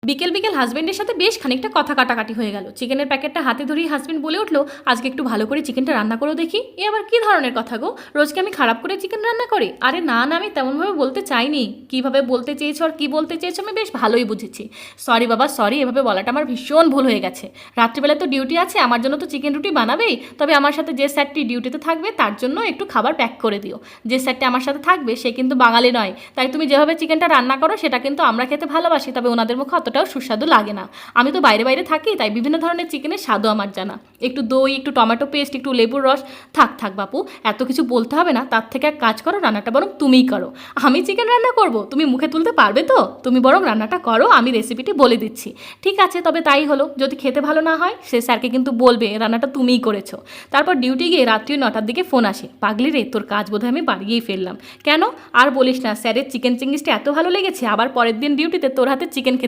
বিকেল বিকেল হাজবেন্ডের সাথে বেশ খানিকটা কথা কাটাকাটি হয়ে গেল। চিকেনের প্যাকেটটা হাতে ধরেই হাজবেন্ড বলে উঠলো, আজকে একটু ভালো করে চিকেনটা রান্না করেও দেখি। এ আবার কী ধরনের কথা গো, রোজকে আমি খারাপ করে চিকেন রান্না করি? আরে না না, আমি তেমনভাবে বলতে চাইনি। কীভাবে বলতে চেয়েছো আর কী বলতে চেয়েছো আমি বেশ ভালোই বুঝেছি। সরি বাবা সরি, এভাবে বলাটা আমার ভীষণ ভুল হয়ে গেছে। রাত্রিবেলা তো ডিউটি আছে, আমার জন্য তো চিকেন রুটি বানাবেই। তবে আমার সাথে যে স্যারটি ডিউটিতে থাকবে তার জন্য একটু খাবার প্যাক করে দিও। যে স্যারটি আমার সাথে থাকবে সে কিন্তু বাঙালি নয়, তাই তুমি যেভাবে চিকেনটা রান্না করো সেটা কিন্তু আমরা খেতে ভালোবাসি, তবে ওনাদের মুখে অতটাও সুস্বাদু লাগে না। আমি তো বাইরে বাইরে থাকি, তাই বিভিন্ন ধরনের চিকেনের স্বাদও আমার জানা। একটু দই, একটু টমেটো পেস্ট, একটু লেবুর রস। থাক থাক বাপু, এত কিছু বলতে হবে না। তার থেকে এক কাজ করো, রান্নাটা বরং তুমিই করো। আমি চিকেন রান্না করব, তুমি মুখে তুলতে পারবে তো? তুমি বরং রান্নাটা করো, আমি রেসিপিটি বলে দিচ্ছি। ঠিক আছে, তবে তাই হলো। যদি খেতে ভালো না হয় সে স্যারকে কিন্তু বলবে রান্নাটা তুমিই করেছো। তারপর ডিউটি গিয়ে রাত্রি 9টার দিকে ফোন আসে, পাগলি রে তোর কাজ বোধহয় আমি বাড়িয়েই ফেললাম। কেন? আর বলিস না, স্যারের চিকেন চিংড়িসটা এত ভালো লেগেছে, আবার পরের দিন ডিউটিতে তোর হাতে চিকেন খেতে